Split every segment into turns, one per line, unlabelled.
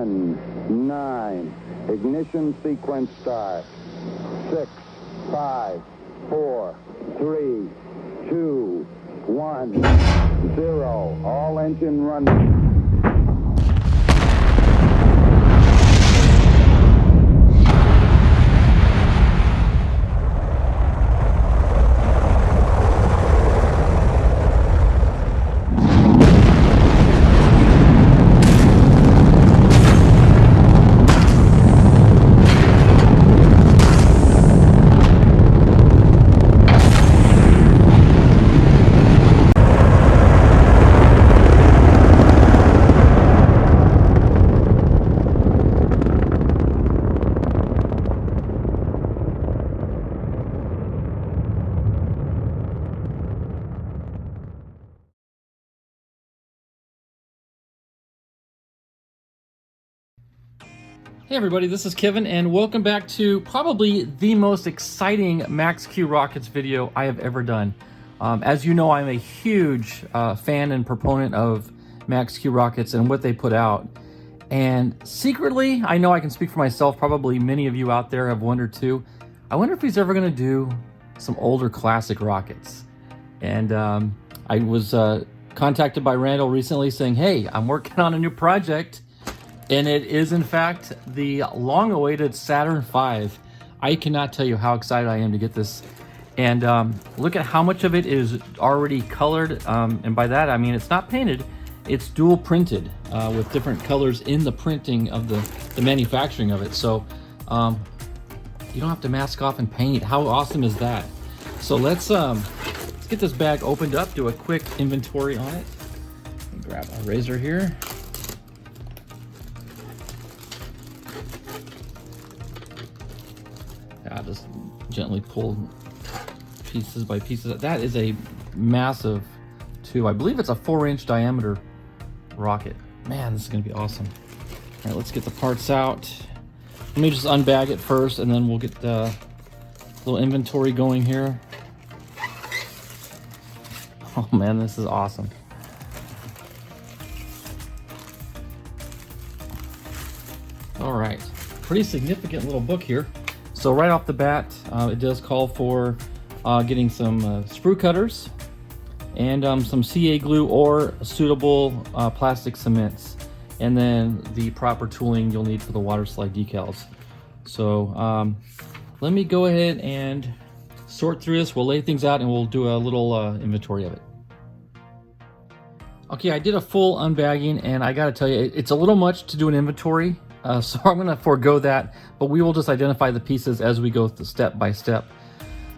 10, 9. Ignition sequence start. 6, 5, 4, 3, 2, 1, 0. All engine running.
Hey everybody, this is Kevin and welcome back to probably the most exciting Max-Q rockets video I have ever done. As you know, I'm a huge fan and proponent of Max-Q rockets and what they put out. And secretly, I know I can speak for myself, probably many of you out there have wondered too, I wonder if he's ever going to do some older classic rockets. And I was contacted by Randall recently saying, hey, I'm working on a new project. And it is, in fact, the long-awaited Saturn V. I cannot tell you how excited I am to get this. And look at how much of it is already colored. And by that, I mean it's not painted. It's dual printed with different colors in the printing of the manufacturing of it. So you don't have to mask off and paint. How awesome is that? So let's get this bag opened up, do a quick inventory on it. Grab a razor here. I'll just gently pull pieces by pieces. That is a massive tube. I believe it's a 4-inch diameter rocket. Man, this is gonna be awesome. All right, let's get the parts out. Let me just unbag it first and then we'll get the little inventory going here. Oh man, this is awesome. All right, pretty significant little book here. So right off the bat, it does call for getting some sprue cutters and some CA glue or suitable plastic cements, and then the proper tooling you'll need for the Waterslide decals. So let me go ahead and sort through this. We'll lay things out and we'll do a little inventory of it. Okay, I did a full unbagging and I gotta tell you, it's a little much to do an inventory. So I'm going to forego that, but we will just identify the pieces as we go step by step.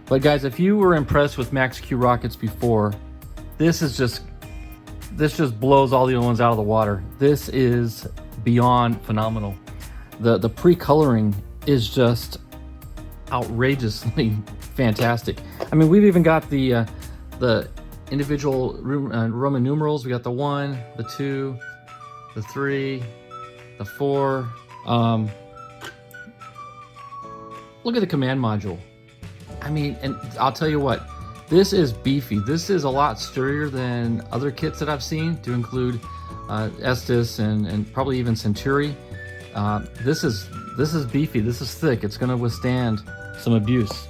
But guys, if you were impressed with Max-Q rockets before, this just blows all the other ones out of the water. This is beyond phenomenal. The pre-coloring is just outrageously fantastic. I mean, we've even got the individual Roman numerals. We got the 1, the 2, the 3, the 4. Look at the command module. I mean, and I'll tell you what, this is beefy. This is a lot sturdier than other kits that I've seen, to include Estes and probably even Centuri. This is beefy. This is thick. It's going to withstand some abuse.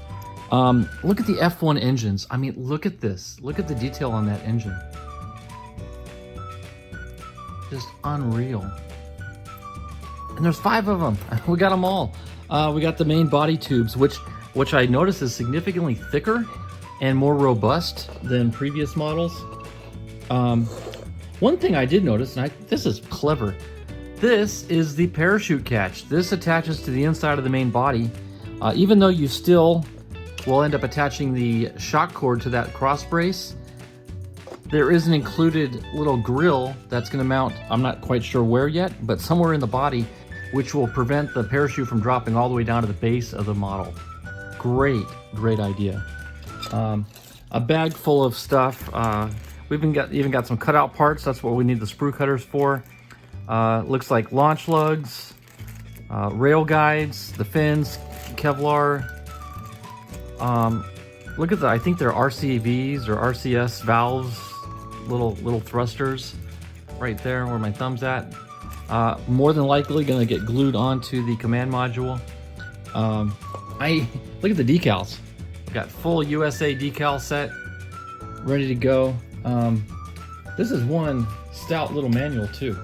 Look at the F1 engines. I mean, look at this. Look at the detail on that engine. Just unreal. And there's 5 of them. We got them all. We got the main body tubes, which I noticed is significantly thicker and more robust than previous models. One thing I did notice, and this is clever, this is the parachute catch. This attaches to the inside of the main body, even though you still will end up attaching the shock cord to that cross brace. There is an included little grill that's going to mount, I'm not quite sure where yet, but somewhere in the body, which will prevent the parachute from dropping all the way down to the base of the model. Great idea. A bag full of stuff. We've even got some cutout parts. That's what we need the sprue cutters for. Looks like launch lugs, rail guides, the fins, Kevlar. Look at I think they're RCVs or RCS valves, little thrusters right there where my thumb's at. More than likely going to get glued onto the command module. I look at the decals. Got full USA decal set, ready to go. This is one stout little manual too.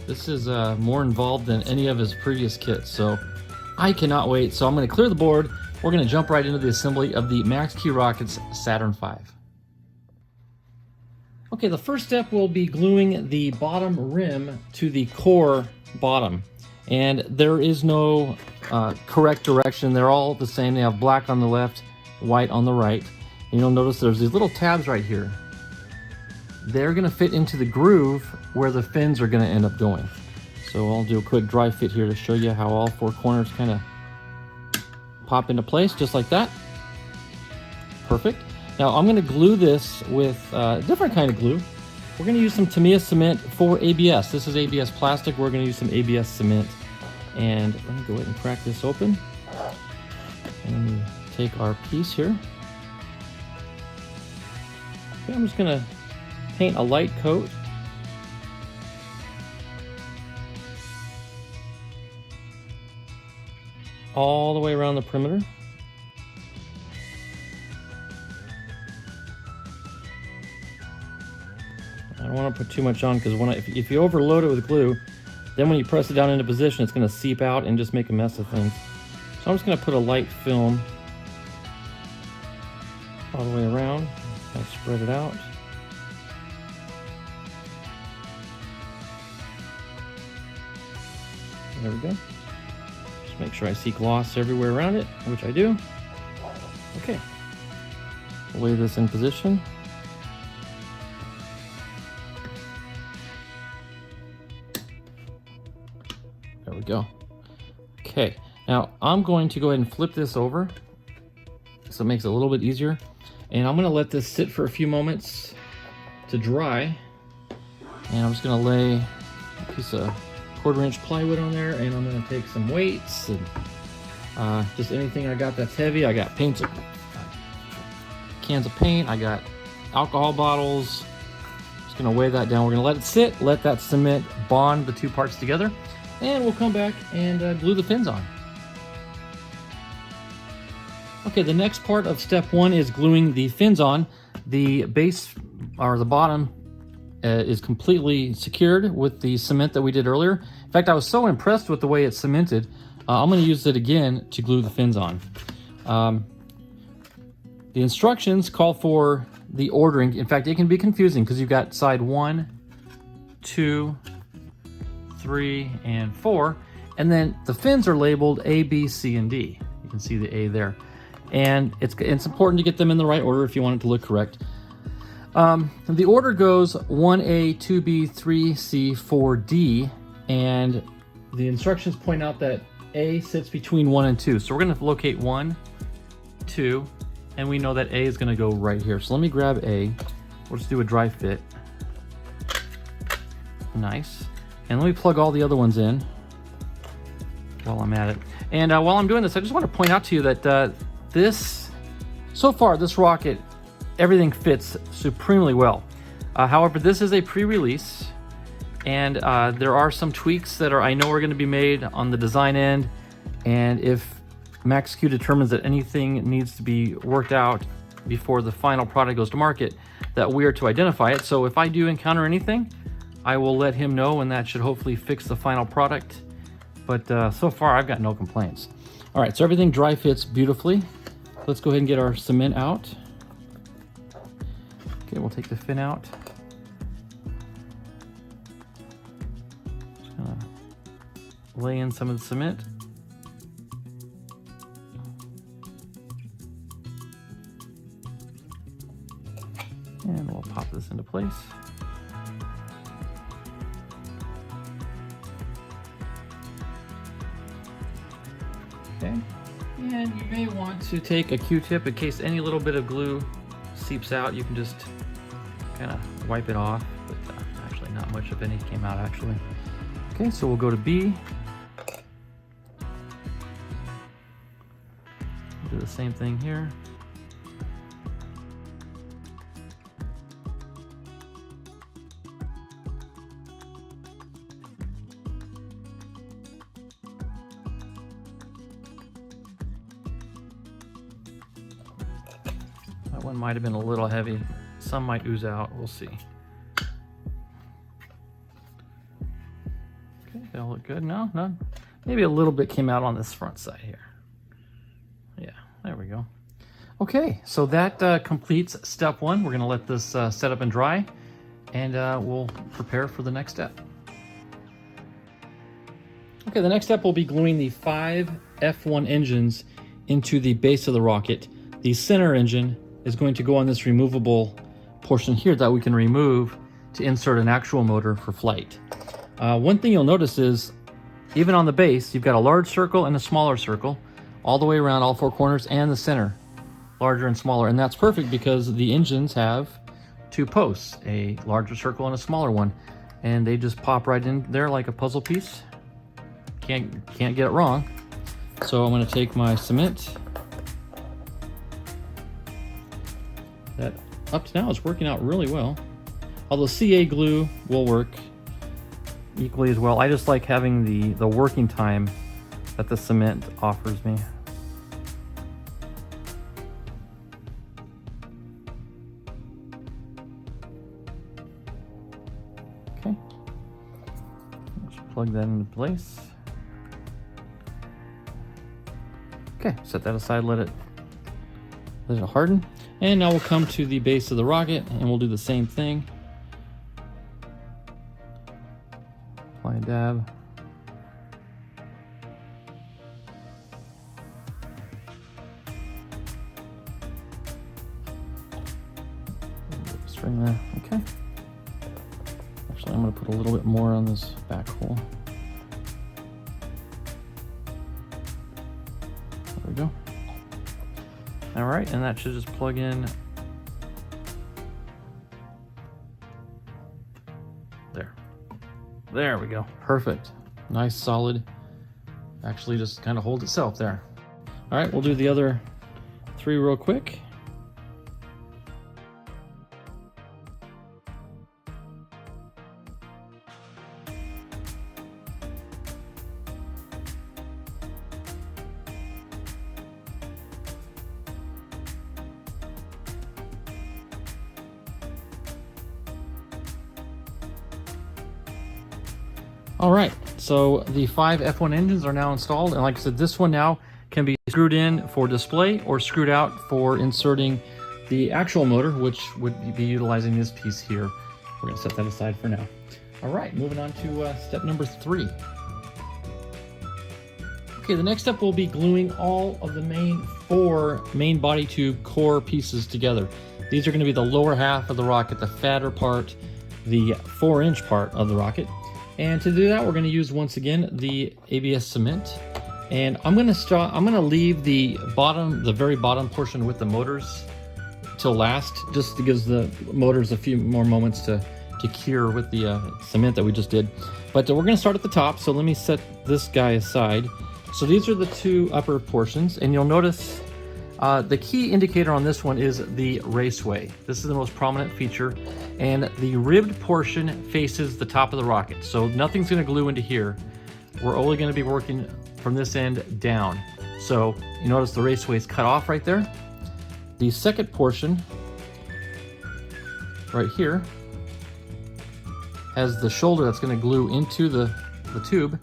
This is more involved than any of his previous kits, so I cannot wait. So I'm going to clear the board. We're going to jump right into the assembly of the Max-Q Rockets Saturn V. Okay, the first step will be gluing the bottom rim to the core bottom. And there is no correct direction. They're all the same. They have black on the left, white on the right. And you'll notice there's these little tabs right here. They're going to fit into the groove where the fins are going to end up going. So I'll do a quick dry fit here to show you how all four corners kind of pop into place, just like that. Perfect. Now I'm going to glue this with a different kind of glue. We're going to use some Tamiya cement for ABS. This is ABS plastic. We're going to use some ABS cement. And let me go ahead and crack this open. And let me take our piece here. Okay, I'm just going to paint a light coat. All the way around the perimeter. I don't want to put too much on because if you overload it with glue, then when you press it down into position, it's going to seep out and just make a mess of things. So I'm just going to put a light film all the way around. Kind of spread it out. There we go. Just make sure I see gloss everywhere around it, which I do. Okay. Lay this in position. There we go. Okay, now I'm going to go ahead and flip this over so it makes it a little bit easier. And I'm going to let this sit for a few moments to dry. And I'm just going to lay a piece of 1/4 inch plywood on there, and I'm going to take some weights and just anything I got that's heavy. I got paints, cans of paint, I got alcohol bottles. Just going to weigh that down. We're going to let it sit, let that cement bond the two parts together, and we'll come back and glue the fins on. Okay, the next part of step one is gluing the fins on. The base, or the bottom, is completely secured with the cement that we did earlier. In fact, I was so impressed with the way it's cemented, I'm going to use it again to glue the fins on. The instructions call for the ordering. In fact, it can be confusing because you've got side 1, 2, 3, and 4, and then the fins are labeled A, B, C, and D. You can see the A there. And it's important to get them in the right order if you want it to look correct. The order goes 1A, 2B, 3C, 4D, and the instructions point out that A sits between 1 and 2. So we're going to locate 1, 2, and we know that A is going to go right here. So let me grab A. We'll just do a dry fit. Nice. And let me plug all the other ones in while I'm at it. And while I'm doing this, I just want to point out to you that so far, this rocket, everything fits supremely well. However, this is a pre-release, and there are some tweaks that I know are going to be made on the design end. And if Max-Q determines that anything needs to be worked out before the final product goes to market, that we are to identify it. So if I do encounter anything, I will let him know, and that should hopefully fix the final product. But so far, I've got no complaints. All right, so everything dry fits beautifully. Let's go ahead and get our cement out. Okay, we'll take the fin out. Just gonna lay in some of the cement. And we'll pop this into place. Okay. And you may want to take a Q-tip in case any little bit of glue seeps out. You can just kind of wipe it off, but actually not much of any came out actually. Okay, so we'll go to B. Do the same thing here. That one might have been a little heavy. Some might ooze out. We'll see. Okay, they all look good. No, none. Maybe a little bit came out on this front side here. Yeah, there we go. Okay, so that completes step one. We're going to let this set up and dry, and we'll prepare for the next step. Okay, the next step will be gluing the 5 F1 engines into the base of the rocket. The center engine is going to go on this removable portion here that we can remove to insert an actual motor for flight. One thing you'll notice is, even on the base, you've got a large circle and a smaller circle, all the way around all 4 corners, and the center, larger and smaller. And that's perfect because the engines have 2 posts, a larger circle and a smaller one. And they just pop right in there like a puzzle piece. Can't get it wrong. So I'm gonna take my cement. That up to now is working out really well. Although CA glue will work equally as well. I just like having the working time that the cement offers me. Okay, just plug that into place. Okay, set that aside, let it harden. And now we'll come to the base of the rocket and we'll do the same thing. Apply a dab. String there, okay. Actually, I'm gonna put a little bit more on this back hole. There we go. All right, and that should just plug in there. There we go, perfect. Nice, solid. Actually just kind of holds itself there. All right, we'll do the other 3 real quick. All right, so the 5 F1 engines are now installed, and like I said, this one now can be screwed in for display or screwed out for inserting the actual motor, which would be utilizing this piece here. We're gonna set that aside for now. All right, moving on to step number 3. Okay, the next step will be gluing all of the 4 main body tube core pieces together. These are gonna be the lower half of the rocket, the fatter part, the 4-inch part of the rocket. And to do that, we're going to use, once again, the ABS cement. And I'm going to leave the very bottom portion with the motors till last, just to give the motors a few more moments to cure with the cement that we just did. But we're going to start at the top, so let me set this guy aside. So these are the 2 upper portions, and you'll notice the key indicator on this one is the raceway. This is the most prominent feature, and the ribbed portion faces the top of the rocket. So nothing's gonna glue into here. We're only gonna be working from this end down. So you notice the raceway is cut off right there. The second portion, right here, has the shoulder that's gonna glue into the tube,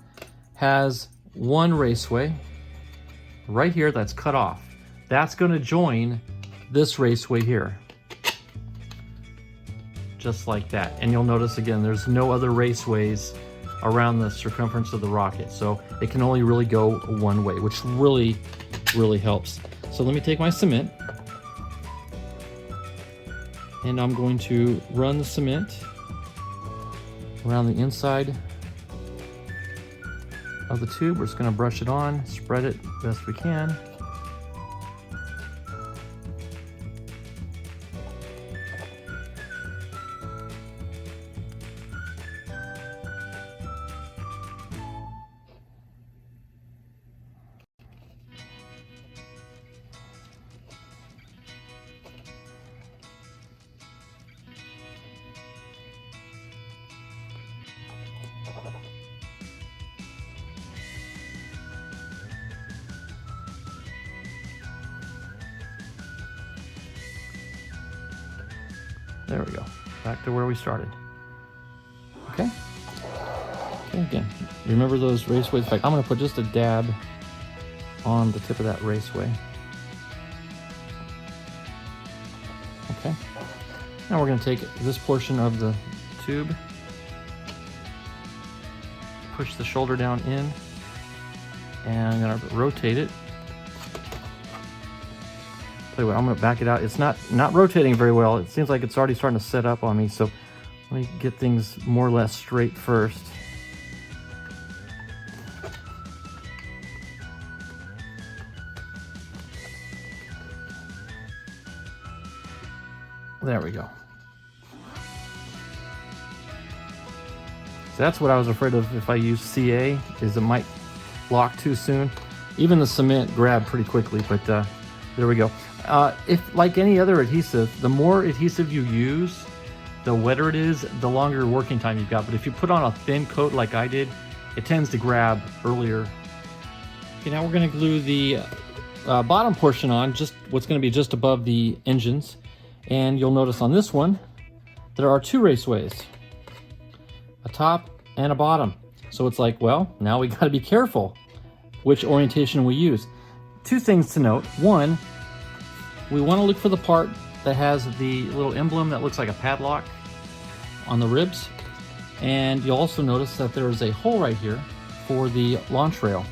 has 1 raceway right here that's cut off. That's going to join this raceway here, just like that. And you'll notice again, there's no other raceways around the circumference of the rocket, so it can only really go one way, which really helps. So let me take my cement, and I'm going to run the cement around the inside of the tube. We're just going to brush it on, spread it best we can. There we go. Back to where we started. Okay. Okay, again, remember those raceways? In fact, I'm going to put just a dab on the tip of that raceway. Okay. Now we're going to take this portion of the tube, push the shoulder down in, and I'm going to rotate it. Tell you what, I'm going to back it out. It's not rotating very well. It seems like it's already starting to set up on me, so let me get things more or less straight first. There we go. So that's what I was afraid of if I use CA, is it might lock too soon. Even the cement grabbed pretty quickly, but there we go. If, like any other adhesive, the more adhesive you use, the wetter it is, the longer working time you've got. But if you put on a thin coat like I did, it tends to grab earlier. Okay, now we're going to glue the bottom portion on, just what's going to be just above the engines. And you'll notice on this one, there are two raceways, a top and a bottom. So it's like, well, now we got to be careful which orientation we use. Two things to note. One, we want to look for the part that has the little emblem that looks like a padlock on the ribs. And you'll also notice that there is a hole right here for the launch rail.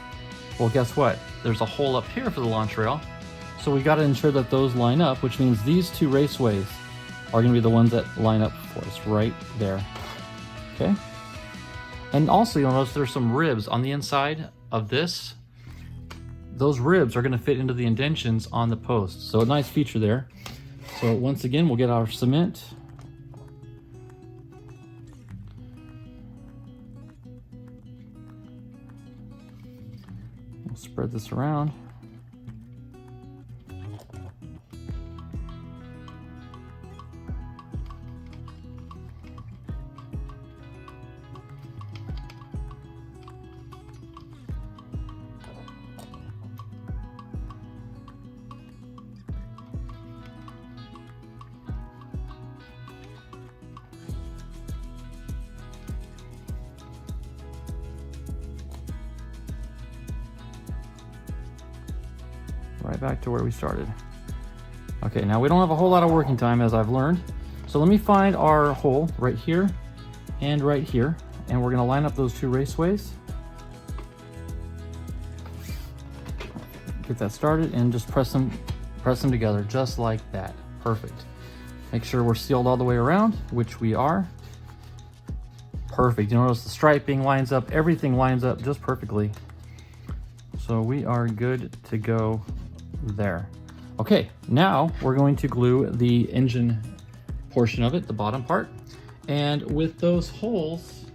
Well, guess what? There's a hole up here for the launch rail. So we got to ensure that those line up, which means these two raceways are going to be the ones that line up for us right there. Okay. And also you'll notice there's some ribs on the inside of this. Those ribs are going to fit into the indentions on the post. So a nice feature there. So once again, we'll get our cement. We'll spread this around. Right back to where we started. Okay, now we don't have a whole lot of working time, as I've learned. So let me find our hole right here and right here, and we're going to line up those two raceways. Get that started and just press them together just like that. Perfect. Make sure we're sealed all the way around, which we are. Perfect. You notice the striping lines up, everything lines up just perfectly. So we are good to go there. Okay, now we're going to glue the engine portion of it, the bottom part. And with those holes,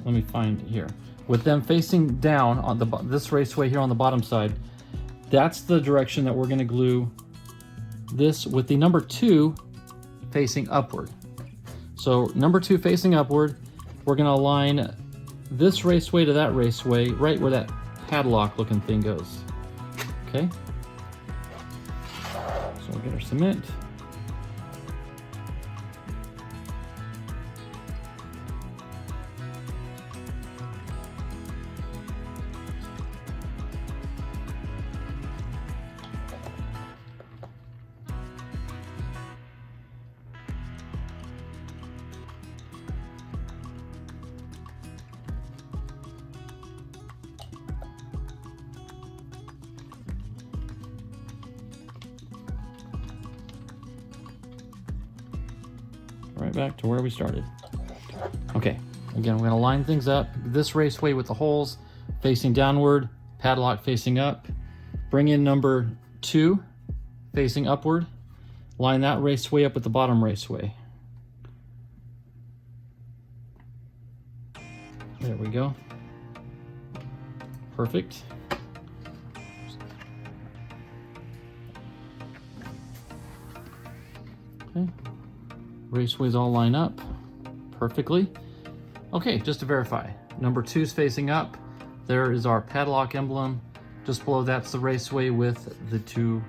let me find here. With them facing down on this raceway here on the bottom side, that's the direction that we're going to glue this, with the number 2 facing upward. So number 2 facing upward, we're going to align this raceway to that raceway, right where that padlock looking thing goes. Okay, so we'll get our cement. Right back to where we started. Okay, again, we're going to line things up. This raceway with the holes facing downward, padlock facing up. Bring in number 2 facing upward. Line that raceway up with the bottom raceway. There we go. Perfect. Okay. Raceways all line up perfectly. Okay, just to verify, number 2 is facing up. There is our padlock emblem. Just below that's the raceway with the 2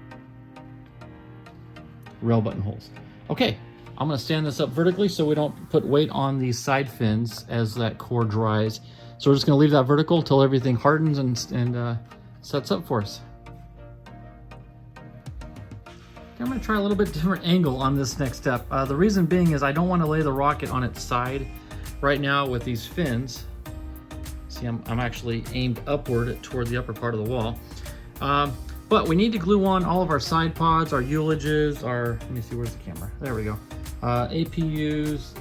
rail button holes. Okay, I'm gonna stand this up vertically so we don't put weight on these side fins as that core dries. So we're just gonna leave that vertical till everything hardens and sets up for us. I'm gonna try a little bit different angle on this next step. The reason being is I don't wanna lay the rocket on its side right now with these fins. See, I'm actually aimed upward toward the upper part of the wall. But we need to glue on all of our side pods, our ullages, let me see, where's the camera? There we go. APUs,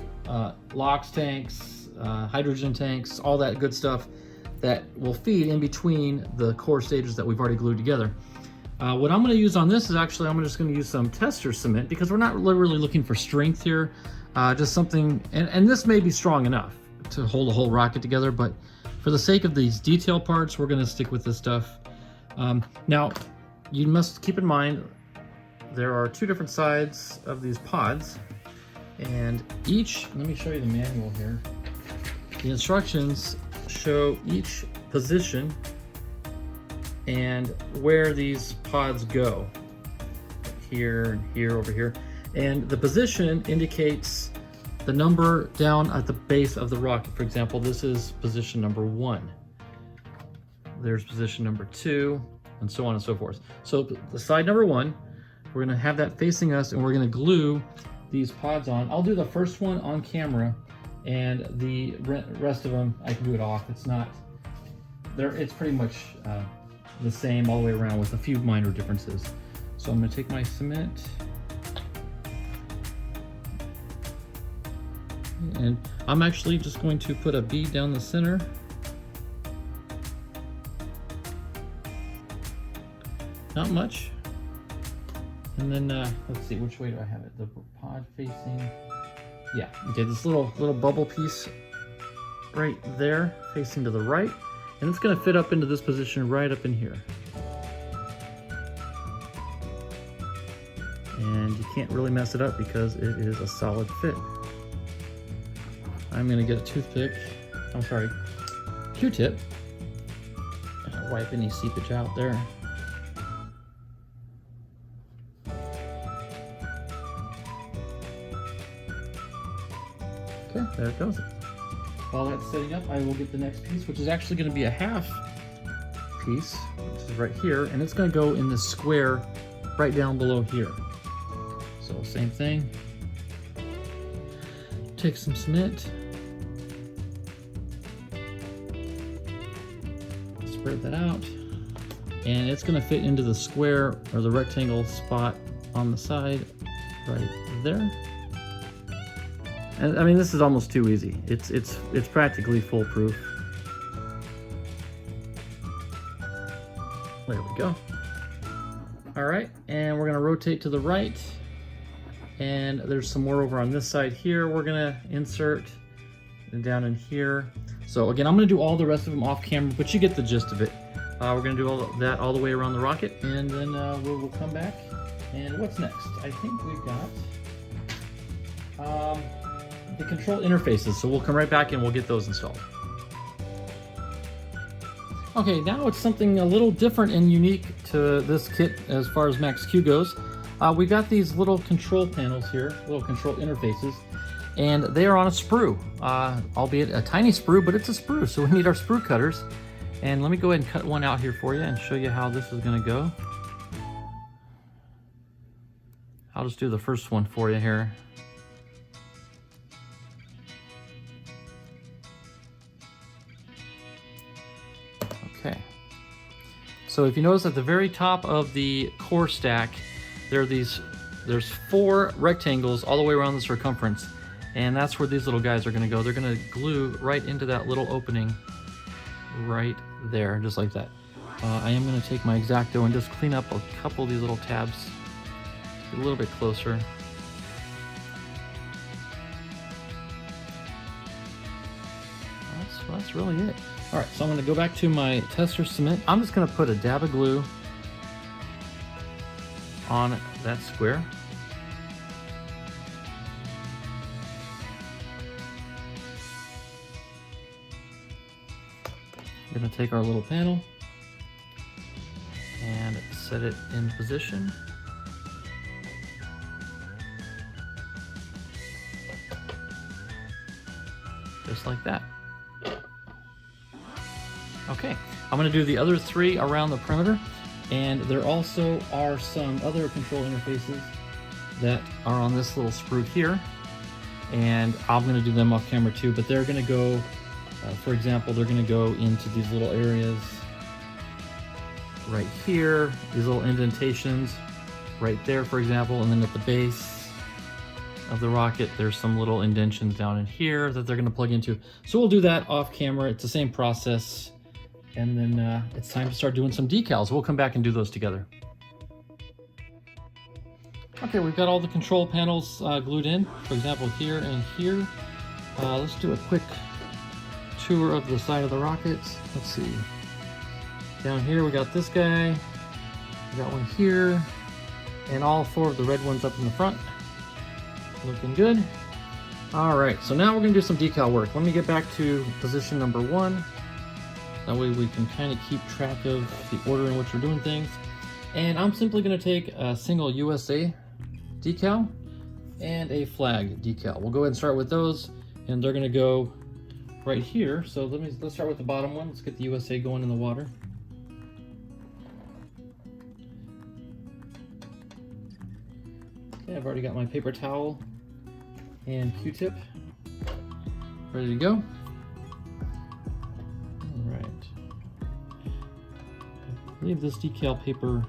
LOX tanks, hydrogen tanks, all that good stuff that will feed in between the core stages that we've already glued together. What I'm gonna use on this is actually, I'm just gonna use some tester cement because we're not really looking for strength here. Just something, and this may be strong enough to hold a whole rocket together, but for the sake of these detail parts, we're gonna stick with this stuff. Now, you must keep in mind, there are two different sides of these pods, and let me show you the manual here. The instructions show each position and where these pods go. Here and here, over here. And the position indicates the number down at the base of the rocket. For example, this is position number 1. There's position number 2, and so on and so forth. So the side number 1, we're gonna have that facing us, and we're gonna glue these pods on. I'll do the first one on camera, and the rest of them, I can do it off. It's not, it's pretty much the same all the way around with a few minor differences. So I'm gonna take my cement, and I'm actually just going to put a bead down the center. Not much. And then let's see, which way do I have it? The pod facing, yeah, okay, this little bubble piece right there facing to the right, and it's gonna fit up into this position right up in here. And you can't really mess it up because it is a solid fit. I'm gonna get a toothpick, Q-tip, and wipe any seepage out there. Okay, there it goes. While that's setting up, I will get the next piece, which is actually going to be a half piece, which is right here, and it's going to go in the square right down below here. So same thing. Take some cement, spread that out, and it's going to fit into the square or the rectangle spot on the side right there. And I mean, this is almost too easy. It's practically foolproof. There we go. All right, and we're gonna rotate to the right, and there's some more over on this side here. We're gonna insert down in here. So again, I'm gonna do all the rest of them off camera, but you get the gist of it. We're gonna do all that all the way around the rocket, and then we'll come back. And what's next? I think we've got the control interfaces, so we'll come right back and we'll get those installed. Okay, now it's something a little different and unique to this kit as far as Max-Q goes. We got these little control panels here, little control interfaces, and they are on a sprue, albeit a tiny sprue, but it's a sprue, so we need our sprue cutters. And let me go ahead and cut one out here for you and show you how this is gonna go. I'll just do the first one for you here. Okay, so if you notice at the very top of the core stack, there's 4 rectangles all the way around the circumference, and that's where these little guys are gonna go. They're gonna glue right into that little opening right there, just like that. I am gonna take my X-Acto and just clean up a couple of these little tabs a little bit closer. That's really it. All right, so I'm gonna go back to my tester cement. I'm just gonna put a dab of glue on that square. We're gonna take our little panel and set it in position. just like that. Okay, I'm gonna do the other 3 around the perimeter, and there also are some other control interfaces that are on this little sprue here, and I'm gonna do them off camera too, but they're gonna go, for example, they're gonna go into these little areas right here, these little indentations right there, for example, and then at the base of the rocket, there's some little indentions down in here that they're gonna plug into. So we'll do that off camera. It's the same process. And then it's time to start doing some decals. We'll come back and do those together. Okay, we've got all the control panels glued in, for example, here and here. Let's do a quick tour of the side of the rockets. Let's see. Down here, we got this guy. We got one here. And all 4 of the red ones up in the front. Looking good. All right, so now we're gonna do some decal work. Let me get back to position number 1. That way we can kind of keep track of the order in which we're doing things. And I'm simply going to take a single USA decal and a flag decal. We'll go ahead and start with those, and they're going to go right here. So let's start with the bottom one. Let's get the USA going in the water. Okay, I've already got my paper towel and Q-tip ready to go. I believe this decal paper,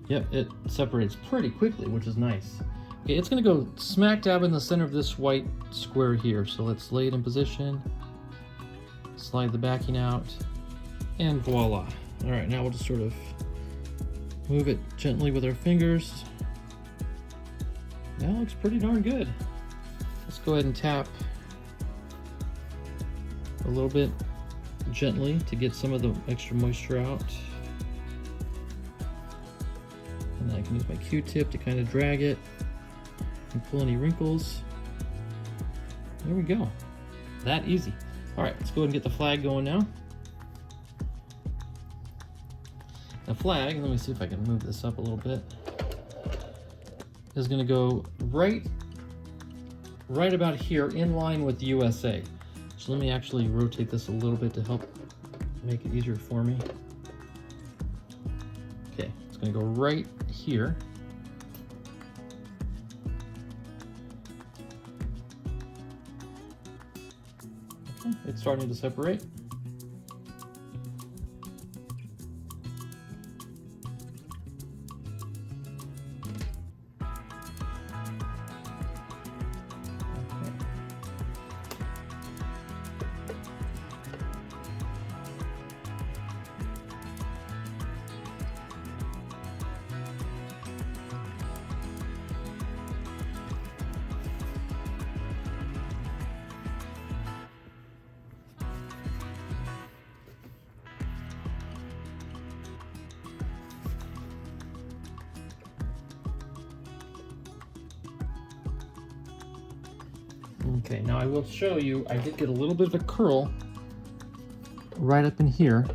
yep, it separates pretty quickly, which is nice. Okay, it's gonna go smack dab in the center of this white square here. So let's lay it in position, slide the backing out, and voila. All right, now we'll just sort of move it gently with our fingers. That looks pretty darn good. Let's go ahead and tap a little bit gently to get some of the extra moisture out. And then I can use my Q-tip to kind of drag it and pull any wrinkles. There we go. That easy. All right, let's go ahead and get the flag going now. The flag, let me see if I can move this up a little bit, is going to go right about here in line with the USA. So let me actually rotate this a little bit to help make it easier for me. Okay, it's going to go right here. Okay, it's starting to separate. Okay, now I will show you, I did get a little bit of a curl right up in here.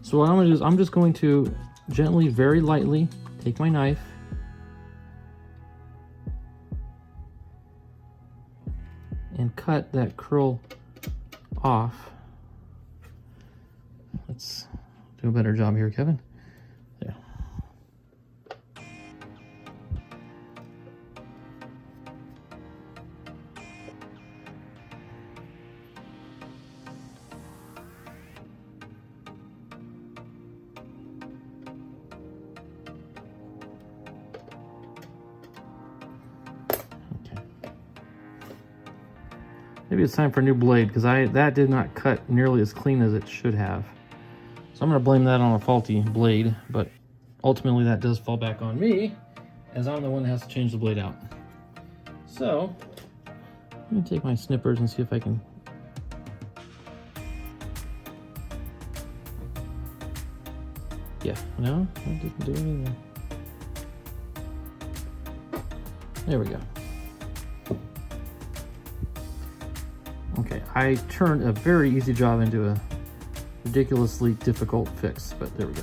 So what I'm going to do is I'm just going to gently, very lightly, take my knife and cut that curl off. Let's do a better job here, Kevin. There. Maybe it's time for a new blade, because that did not cut nearly as clean as it should have. So I'm going to blame that on a faulty blade, but ultimately that does fall back on me, as I'm the one that has to change the blade out. So let me take my snippers and see if I can. Yeah, no, I didn't do anything. There we go. Okay, I turned a very easy job into a ridiculously difficult fix, but there we go.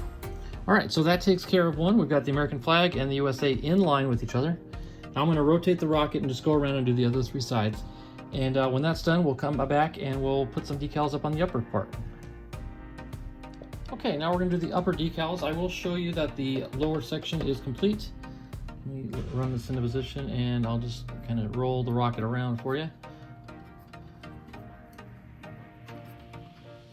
All right, so that takes care of one. We've got the American flag and the USA in line with each other. Now I'm going to rotate the rocket and just go around and do the other 3 sides. And when that's done, we'll come back and we'll put some decals up on the upper part. Okay, now we're going to do the upper decals. I will show you that the lower section is complete. Let me run this into position and I'll just kind of roll the rocket around for you.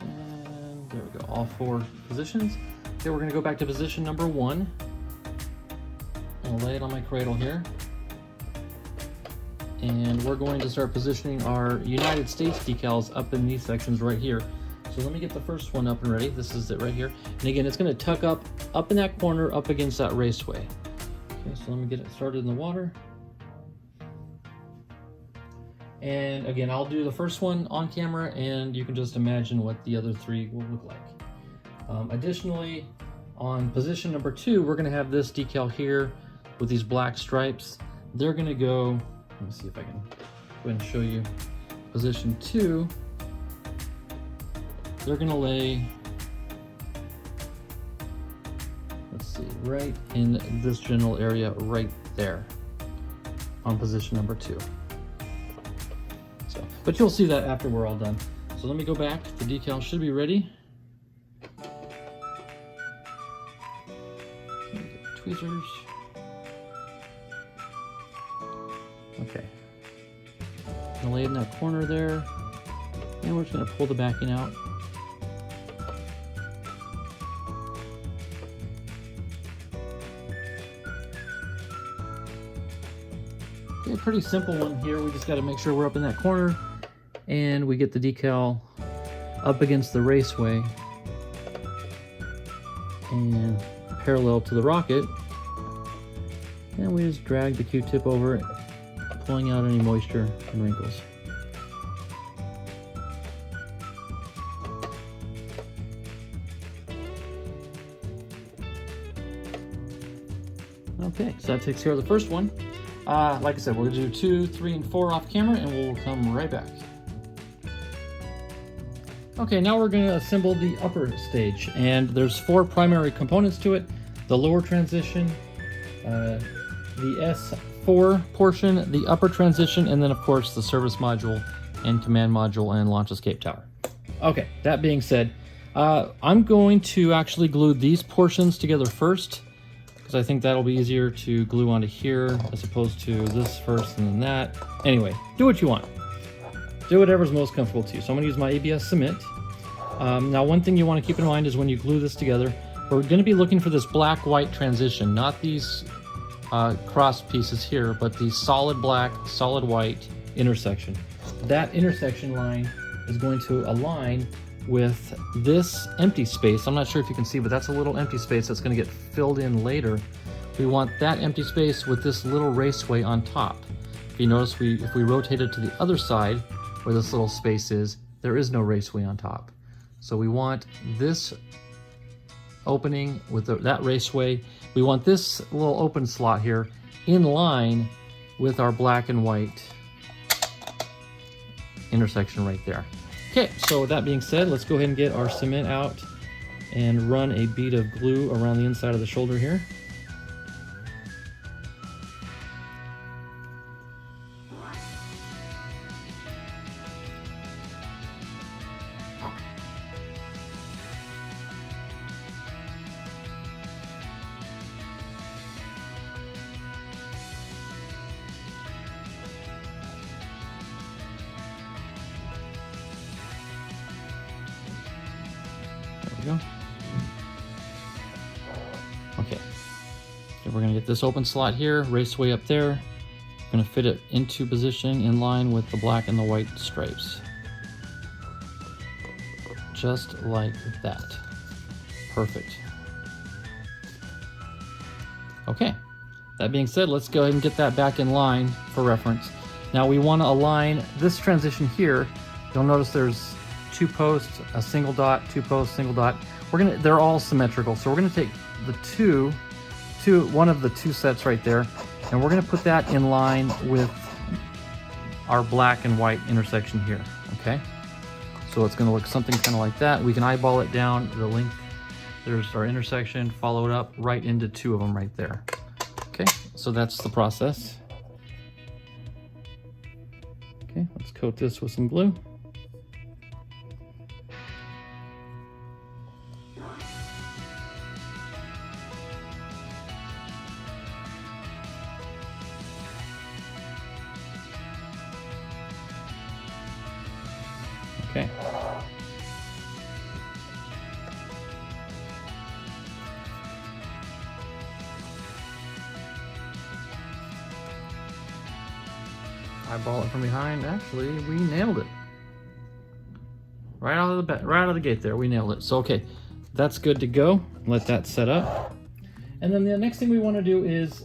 And there we go, all 4 positions. Okay, we're going to go back to position number 1. I'll lay it on my cradle here. And we're going to start positioning our United States decals up in these sections right here. So let me get the first one up and ready. This is it right here. And again, it's going to tuck up in that corner, up against that raceway. Okay, so let me get it started in the water. And again, I'll do the first one on camera, and you can just imagine what the other 3 will look like. Additionally, on position number 2, we're going to have this decal here with these black stripes. They're going to go, let me see if I can go ahead and show you. Position 2, they're going to lay, let's see, right in this general area right there on position number 2. So, but you'll see that after we're all done. So let me go back. The decal should be ready. Tweezers. Okay. I'm gonna lay it in that corner there, and we're just gonna pull the backing out. Okay, pretty simple one here. We just got to make sure we're up in that corner, and we get the decal up against the raceway and parallel to the rocket, and we just drag the Q-tip over it, pulling out any moisture and wrinkles. Okay, so that takes care of the first one. Like I said, we're gonna do 2, 3, and 4 off camera, and we'll come right back. Okay, now we're gonna assemble the upper stage, and there's 4 primary components to it: the lower transition, the S4 portion, the upper transition, and then of course the service module and command module and launch escape tower. Okay, that being said, I'm going to actually glue these portions together first, because I think that'll be easier to glue onto here as opposed to this first and then that. Anyway, do what you want. Do whatever's most comfortable to you. So I'm gonna use my ABS cement. Now, one thing you wanna keep in mind is when you glue this together, we're gonna be looking for this black-white transition, not these cross pieces here, but the solid black, solid white intersection. That intersection line is going to align with this empty space. I'm not sure if you can see, but that's a little empty space that's going to get filled in later. We want that empty space with this little raceway on top. If you notice, if we rotate it to the other side where this little space is, there is no raceway on top. So we want this opening with that raceway. We want this little open slot here in line with our black and white intersection right there. Okay, so with that being said, let's go ahead and get our cement out and run a bead of glue around the inside of the shoulder here. Go. Okay, so we're gonna get this open slot here, raceway up there. We're gonna fit it into position in line with the black and the white stripes. Just like that. Perfect. Okay, that being said, let's go ahead and get that back in line for reference. Now we wanna align this transition here. You'll notice there's 2 posts, a single dot, 2 posts, single dot. They're all symmetrical. So we're gonna take the one of the 2 sets right there, and we're gonna put that in line with our black and white intersection here, okay? So it's gonna look something kind of like that. We can eyeball it down the length. There's our intersection, follow it up right into 2 of them right there. Okay, so that's the process. Okay, let's coat this with some glue. Okay. Eyeball it from behind. Actually, we nailed it. Right out of the gate there, we nailed it. So okay, that's good to go. Let that set up. And then the next thing we want to do is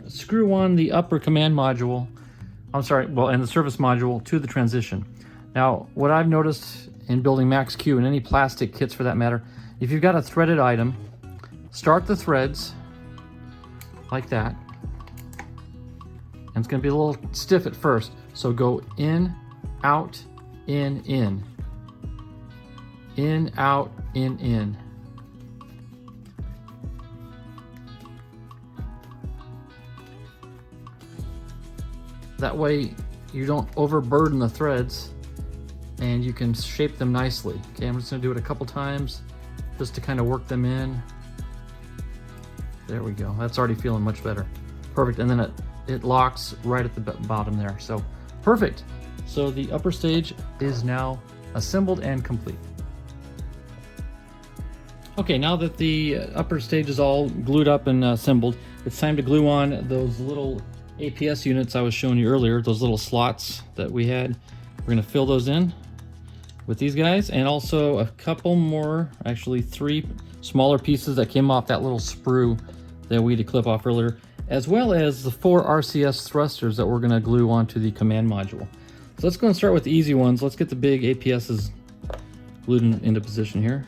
screw on the upper command module. I'm sorry, well, and the service module to the transition. Now, what I've noticed in building Max-Q and any plastic kits for that matter, if you've got a threaded item, start the threads like that. And it's going to be a little stiff at first. So go in, out, in, in. In, out, in. That way you don't overburden the threads and you can shape them nicely. Okay, I'm just going to do it a couple times just to kind of work them in. There we go. That's already feeling much better. Perfect. And then it locks right at the bottom there. So perfect. So the upper stage is now assembled and complete. Okay, now that the upper stage is all glued up and assembled, it's time to glue on those little APS units I was showing you earlier, those little slots that we had. We're gonna fill those in with these guys, and also a couple more, actually 3 smaller pieces that came off that little sprue that we had to clip off earlier, as well as the 4 RCS thrusters that we're gonna glue onto the command module. So let's go and start with the easy ones. Let's get the big APSs glued into position here.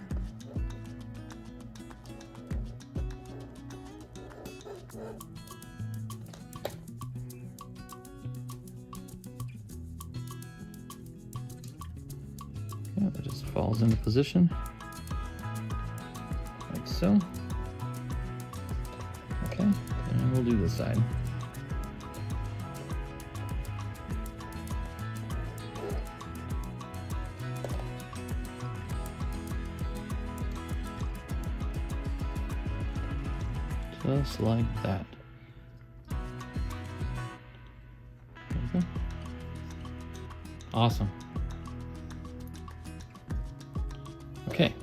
Yeah, that just falls into position, like so. Okay, and we'll do this side. Just like that. Okay. Awesome. Okay,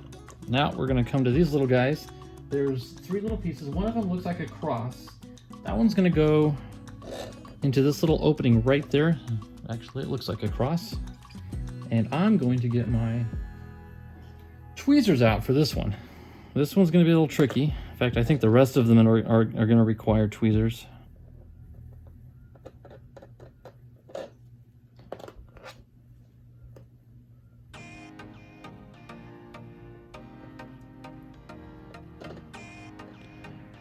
now we're gonna come to these little guys. There's 3 little pieces. One of them looks like a cross. That one's gonna go into this little opening right there. Actually, it looks like a cross. And I'm going to get my tweezers out for this one. This one's gonna be a little tricky. In fact, I think the rest of them are gonna require tweezers.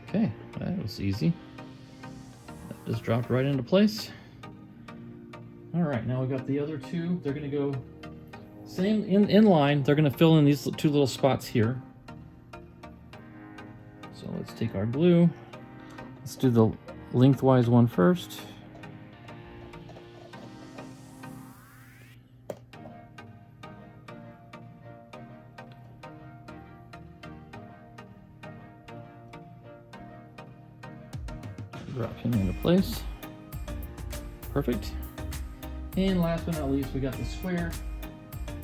Okay, that was easy. That just dropped right into place. All right, now we've got the other 2. They're gonna go same in line. They're gonna fill in these 2 little spots here. So let's take our glue. Let's do the lengthwise one first. Drop him into place. Perfect. And last but not least, we got the square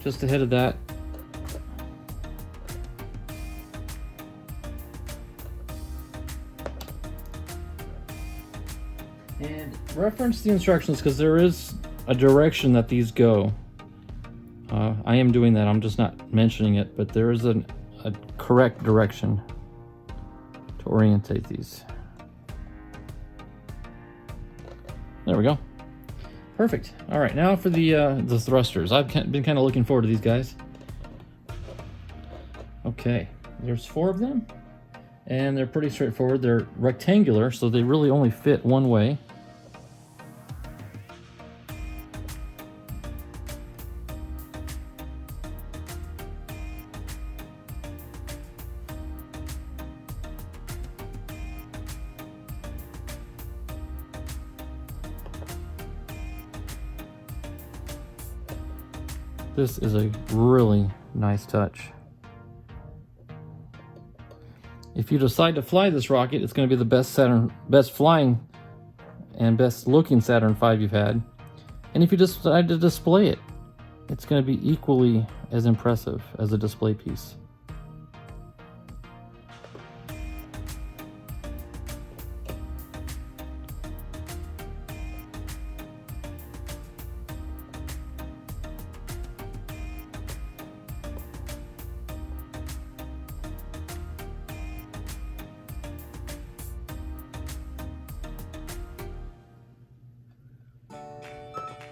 just ahead of that. And reference the instructions because there is a direction that these go. I am doing that, I'm just not mentioning it, but there is a correct direction to orientate these. There we go. Perfect. All right, now for the thrusters. I've been kind of looking forward to these guys. Okay, there's 4 of them, and they're pretty straightforward. They're rectangular, so they really only fit one way. This is a really nice touch. If you decide to fly this rocket, it's going to be the best flying and best looking Saturn V you've had. And if you decide to display it, it's going to be equally as impressive as a display piece.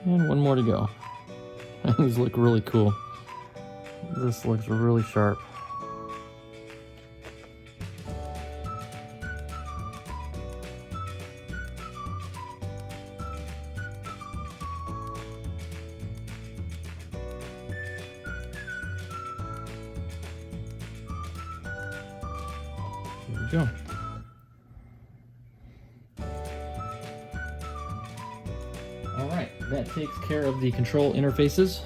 And one more to go. These look really cool. This looks really sharp. Here we go. Alright, that takes care of the control interfaces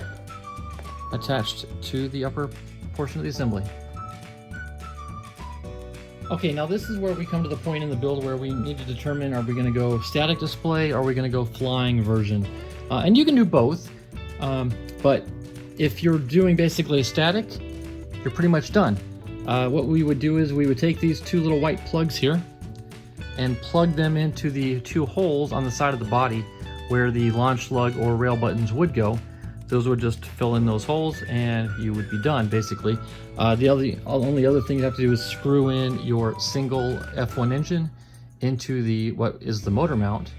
attached to the upper portion of the assembly. Okay, now this is where we come to the point in the build where we need to determine, are we going to go static display or are we going to go flying version? And you can do both, but if you're doing basically a static, you're pretty much done. What we would do is we would take these two little white plugs here and plug them into the two holes on the side of the body where the launch lug or rail buttons would go. Those would just fill in those holes and you would be done basically. The only other thing you have to do is screw in your single F1 engine into what is the motor mount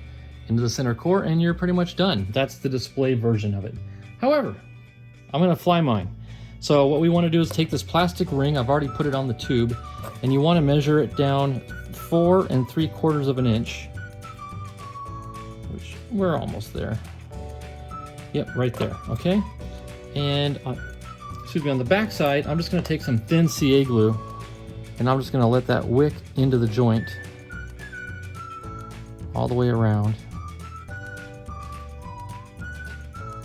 into the center core, and you're pretty much done. That's the display version of it. However, I'm gonna fly mine. So what we want to do is take this plastic ring, I've already put it on the tube, and you want to measure it down 4 3/4 of an inch. Which we're almost there. Yep, right there, okay? And excuse me, on the back side, I'm just gonna take some thin CA glue and I'm just gonna let that wick into the joint all the way around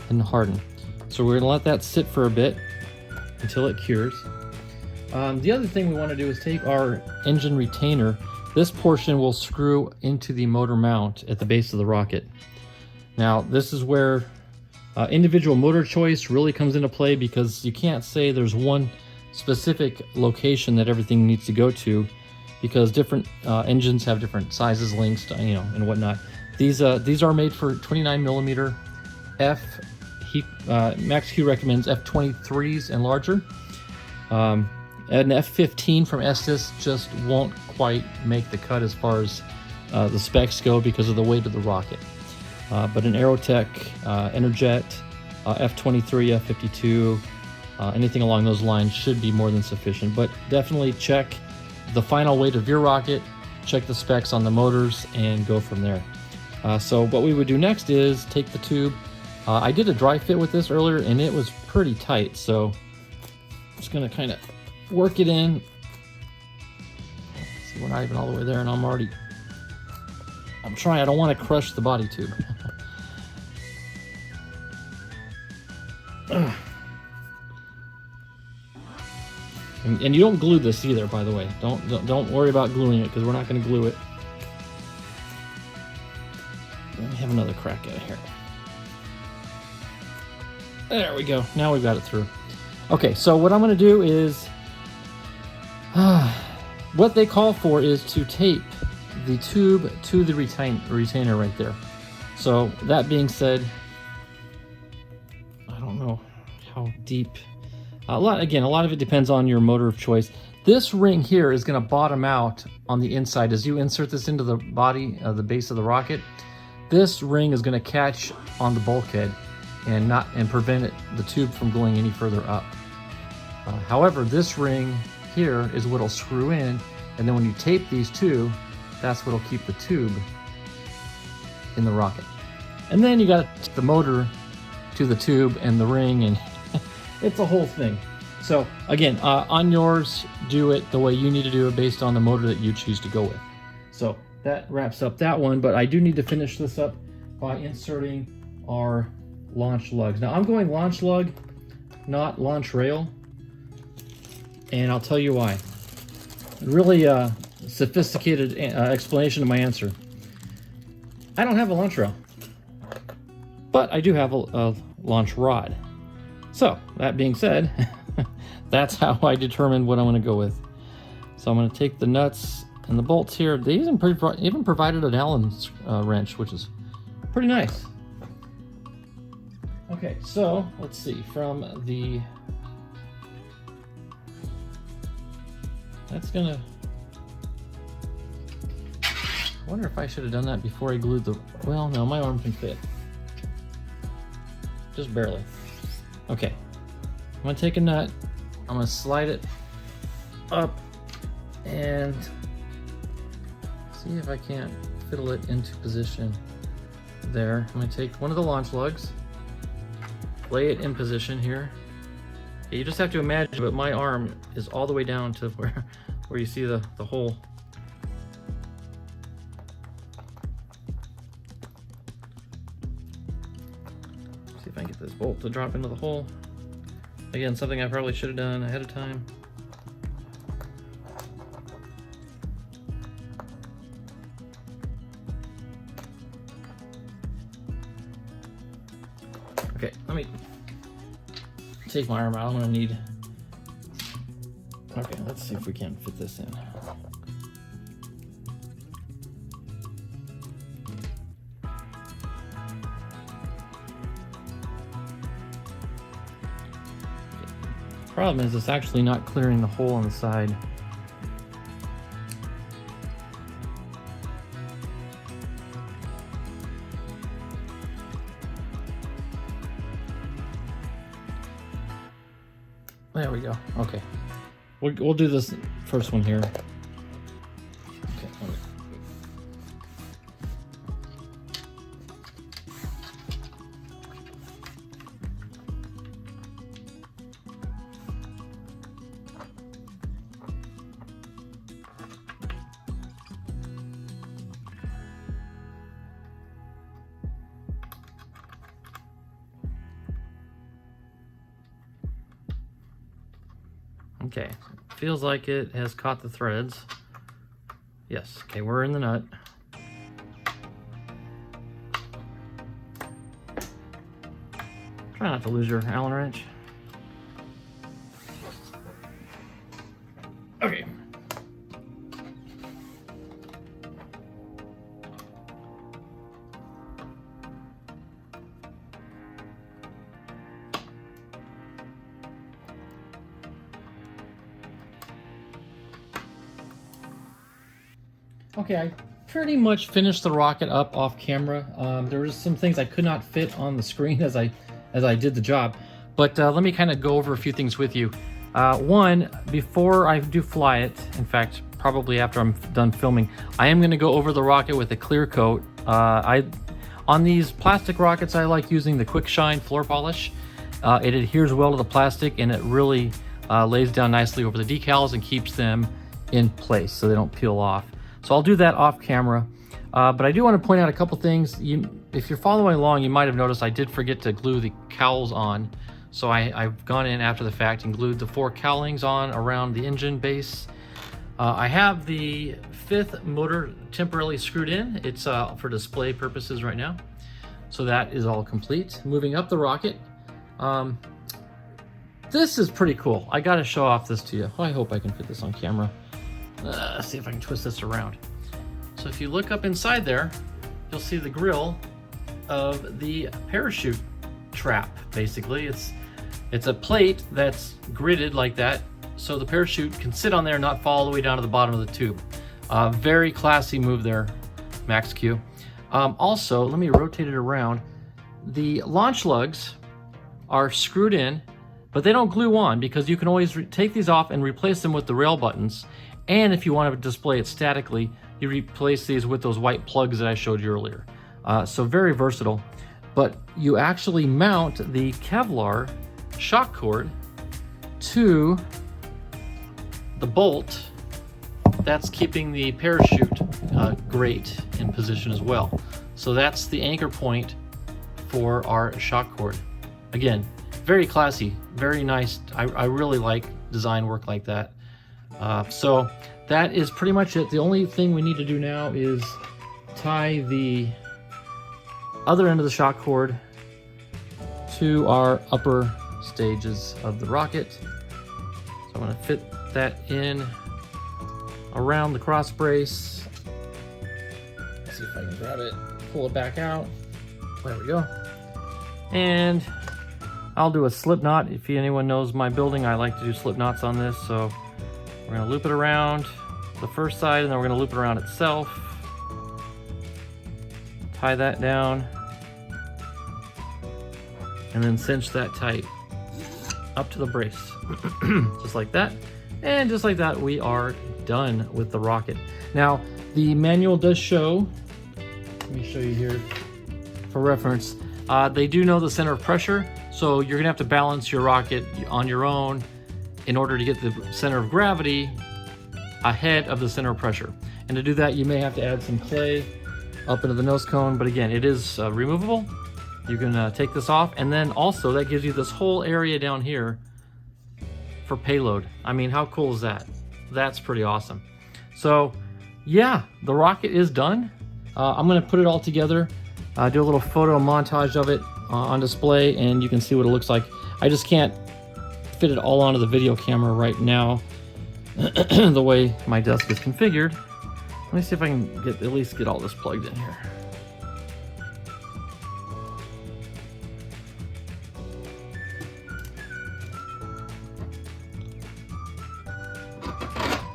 and harden. So we're gonna let that sit for a bit until it cures. The other thing we wanna do is take our engine retainer. This portion will screw into the motor mount at the base of the rocket. Now, this is where individual motor choice really comes into play, because you can't say there's one specific location that everything needs to go to, because different engines have different sizes, lengths, and whatnot. These are made for 29mm F. Max-Q recommends F23s and larger. An F15 from Estes just won't quite make the cut as far as the specs go because of the weight of the rocket. But an Aerotech, Enerjet, F23, F52, anything along those lines should be more than sufficient. But definitely check the final weight of your rocket, check the specs on the motors, and go from there. So what we would do next is take the tube. I did a dry fit with this earlier and it was pretty tight, so I'm just gonna kind of work it in. See, we're not even all the way there and I'm trying, I don't want to crush the body tube. And you don't glue this either, by the way. Don't worry about gluing it, because we're not going to glue it. Let me have another crack at it here. There we go. Now we've got it through. Okay, so what I'm going to do is, what they call for is to tape the tube to the retainer right there. So that being said, I don't know how deep. A lot of it depends on your motor of choice. This ring here is going to bottom out on the inside as you insert this into the body, the base of the rocket. This ring is going to catch on the bulkhead and prevent the tube from going any further up. However, this ring here is what'll screw in, and then when you tape these two, that's what'll keep the tube in the rocket. And then you got the motor to the tube and the ring, and it's a whole thing. So again, on yours, do it the way you need to do it based on the motor that you choose to go with. So that wraps up that one, but I do need to finish this up by inserting our launch lugs. Now I'm going launch lug not launch rail, and I'll tell you why. Really sophisticated explanation of my answer. I don't have a launch rail, but I do have a launch rod. So that being said, that's how I determine what I'm going to go with. So I'm going to take the nuts and the bolts here. They even provided an Allen wrench, which is pretty nice. Okay, so let's see, from the, that's gonna, I wonder if I should have done that before I glued the, well, no, my arm can fit. Just barely. Okay, I'm gonna take a nut, I'm gonna slide it up and see if I can't fiddle it into position there. I'm gonna take one of the launch lugs, lay it in position here. You just have to imagine, but my arm is all the way down to where you see the hole. See if I can get this bolt to drop into the hole. Again, something I probably should have done ahead of time. Okay, let me take my arm out. I'm gonna need, okay, let's see if we can fit this in. Problem is, it's actually not clearing the hole on the side. There we go. Okay, we'll do this first one here. Okay. Okay, feels like it has caught the threads. Yes, okay, we're in the nut. Try not to lose your Allen wrench. Okay. Okay, I pretty much finished the rocket up off camera. There were some things I could not fit on the screen as I did the job, but let me kind of go over a few things with you. One, before I do fly it, in fact, probably after I'm done filming, I am going to go over the rocket with a clear coat. On these plastic rockets, I like using the Quick Shine floor polish. It adheres well to the plastic, and it really lays down nicely over the decals and keeps them in place so they don't peel off. So I'll do that off camera, but I do want to point out a couple things. If you're following along, you might have noticed I did forget to glue the cowls on. So I've gone in after the fact and glued the 4 cowlings on around the engine base. I have the 5th motor temporarily screwed in. It's for display purposes right now. So that is all complete. Moving up the rocket. This is pretty cool. I got to show off this to you. I hope I can fit this on camera. Let's see if I can twist this around. So if you look up inside there, you'll see the grill of the parachute trap. Basically, it's a plate that's gridded like that, so the parachute can sit on there and not fall all the way down to the bottom of the tube. Very classy move there, Max Q. Also, let me rotate it around. The launch lugs are screwed in, but they don't glue on because you can always take these off and replace them with the rail buttons. And if you want to display it statically, you replace these with those white plugs that I showed you earlier. So very versatile. But you actually mount the Kevlar shock cord to the bolt that's keeping the parachute grate in position as well. So that's the anchor point for our shock cord. Again, very classy, very nice. I really like design work like that. So that is pretty much it. The only thing we need to do now is tie the other end of the shock cord to our upper stages of the rocket. So I'm going to fit that in around the cross brace. Let's see if I can grab it, pull it back out. There we go. And I'll do a slip knot. If anyone knows my building, I like to do slip knots on this. So we're going to loop it around the first side, and then we're going to loop it around itself. Tie that down, and then cinch that tight up to the brace. Just like that. And just like that, we are done with the rocket. Now, the manual does show, let me show you here for reference, they do know the center of pressure, so you're gonna have to balance your rocket on your own in order to get the center of gravity ahead of the center of pressure. And to do that, you may have to add some clay up into the nose cone, but again, it is removable. You can take this off, and then also that gives you this whole area down here for payload. I mean, how cool is that? That's pretty awesome. So yeah, the rocket is done. I'm gonna put it all together, do a little photo montage of it on display, and you can see what it looks like. I just can't fit it all onto the video camera right now the way my desk is configured. Let me see if I can at least get all this plugged in here.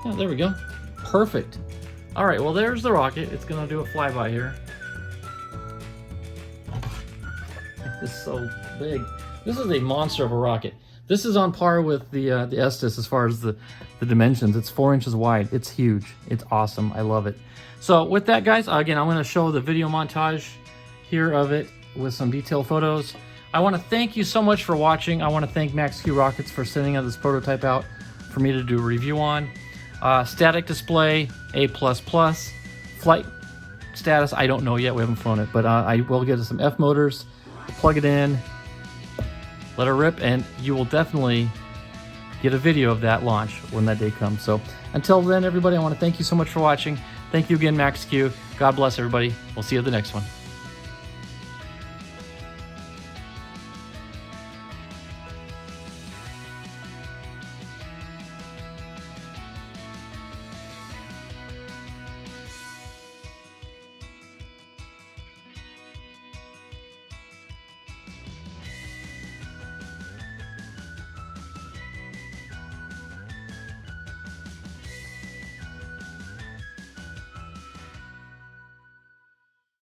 Yeah, there we go. Perfect. All right, well, there's the rocket. It's gonna do a flyby here. It's so big. This is a monster of a rocket. This is on par with the Estes as far as the dimensions. It's 4 inches wide. It's huge. It's awesome. I love it. So with that, guys, again, I'm gonna show the video montage here of it with some detailed photos. I wanna thank you so much for watching. I wanna thank Max-Q Rockets for sending this prototype out for me to do a review on. Static display, A++. Flight status, I don't know yet. We haven't flown it, but I will get some F motors, plug it in, let it rip, and you will definitely get a video of that launch when that day comes. So until then, everybody, I want to thank you so much for watching. Thank you again, Max-Q. God bless everybody. We'll see you at the next one.